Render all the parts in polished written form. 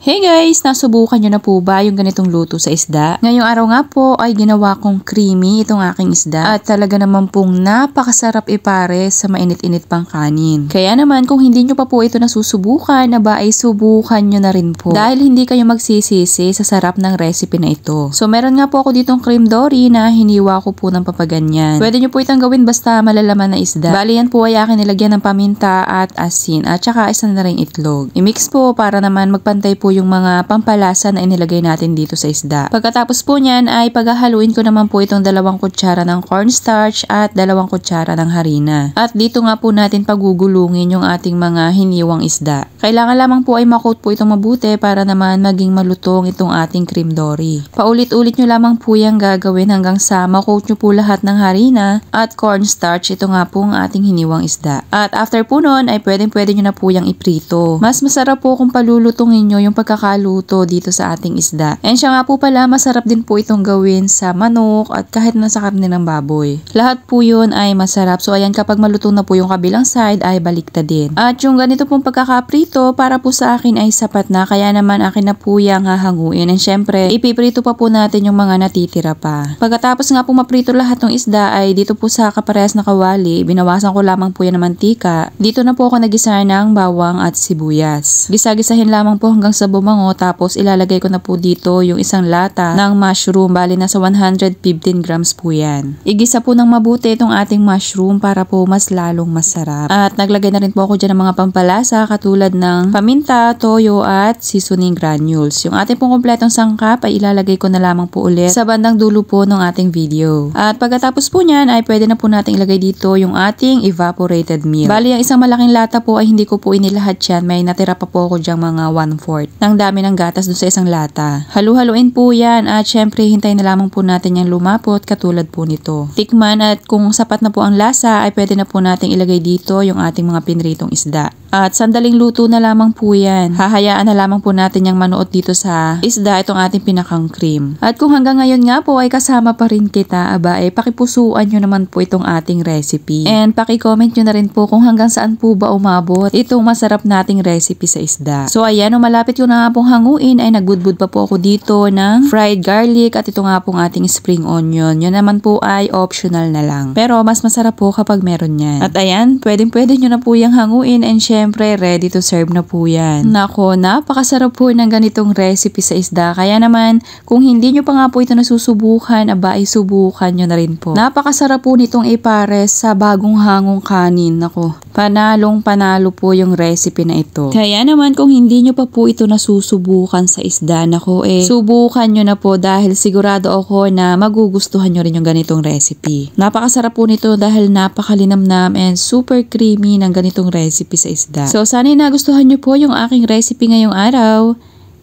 Hey guys! Nasubukan nyo na po ba yung ganitong luto sa isda? Ngayong araw nga po ay ginawa kong creamy itong aking isda at talaga naman pong napakasarap ipare sa mainit-init pang kanin. Kaya naman kung hindi nyo pa po ito nasusubukan, ay subukan nyo na rin po. Dahil hindi kayo magsisisi sa sarap ng recipe na ito. So meron nga po ako ditong cream dory na hiniwa ko po ng papaganyan. Pwede nyo po itong gawin basta malalaman na isda. Bali yan po ay akin nilagyan ng paminta at asin at saka isa na rin itlog. I-mix po para naman magpantay po yung mga pampalasa na inilagay natin dito sa isda. Pagkatapos po niyan ay paghahaluin ko naman po itong 2 kutsara ng cornstarch at 2 kutsara ng harina. At dito nga po natin pagugulungin yung ating mga hiniwang isda. Kailangan lamang po ay makoat po itong mabuti para naman maging malutong itong ating cream dory. Paulit-ulit nyo lamang po yung gagawin hanggang sa makoat nyo po lahat ng harina at cornstarch. Ito nga po ang ating hiniwang isda. At after po nun ay pwede nyo na po yung iprito. Mas masarap po kung palulutungin nyo yung pagkakaluto dito sa ating isda. And siya nga po pala, masarap din po itong gawin sa manok at kahit na sa karne ng baboy. Lahat po yun ay masarap. So ayan, kapag maluto na po yung kabilang side ay baliktad din. At yung ganito pong pagkakaprito para po sa akin ay sapat na, kaya naman akin na po yung hahanguin. And syempre, ipiprito pa po natin yung mga natitira pa. Pagkatapos nga po maprito lahat ng isda ay dito po sa kaparehas na kawali, binawasan ko lamang po yan ng mantika. Dito na po ako nagisa ng bawang at sibuyas. Gisa-gisahin lamang po hanggang sa bumango, tapos ilalagay ko na po dito yung isang lata ng mushroom. Bali nasa 115 grams po yan. Igisa po ng mabuti itong ating mushroom para po mas lalong masarap. At naglagay na rin po ako dyan ng mga pampalasa katulad ng paminta, toyo at seasoning granules. Yung ating pong kompletong sangkap ay ilalagay ko na lamang po ulit sa bandang dulo po ng ating video. At pagkatapos po nyan ay pwede na po natin ilagay dito yung ating evaporated milk. Bali yung isang malaking lata po ay hindi ko po inilahat yan. May natira pa po ako dyang mga 1/4 ng dami ng gatas doon sa isang lata. Halu-haluin po yan at syempre hintayin na lamang po natin yung lumapot katulad po nito. Tikman at kung sapat na po ang lasa ay pwede na po nating ilagay dito yung ating mga pinritong isda. At sandaling luto na lamang po yan. Hahayaan na lamang po natin yung manuot dito sa isda itong ating pinakang cream. At kung hanggang ngayon nga po ay kasama pa rin kita, pakipusuan nyo naman po itong ating recipe. And pakicomment nyo na rin po kung hanggang saan po ba umabot itong masarap nating recipe sa isda. So ayan, malapit ko na nga pong hanguin ay nagbudbud pa po ako dito ng fried garlic at ito nga pong ating spring onion. Yun naman po ay optional na lang. Pero mas masarap po kapag meron yan. At ayan, pwede nyo na po yung hanguin and syempre ready to serve na po yan. Nako, napakasarap po ng ganitong recipe sa isda. Kaya naman, kung hindi nyo pa nga po ito nasusubukan, ay subukan nyo na rin po. Napakasarap po nitong ipares sa bagong hangong kanin. Nako, panalo po yung recipe na ito. Kaya naman, kung hindi nyo pa po ito nasusubukan sa isda, nako subukan nyo na po dahil sigurado ako na magugustuhan nyo rin yung ganitong recipe. Napakasarap po nito dahil napakalinamnam and super creamy ng ganitong recipe sa isda. So sana nagustuhan nyo po yung aking recipe ngayong araw.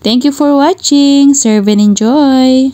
Thank you for watching. Serve and enjoy!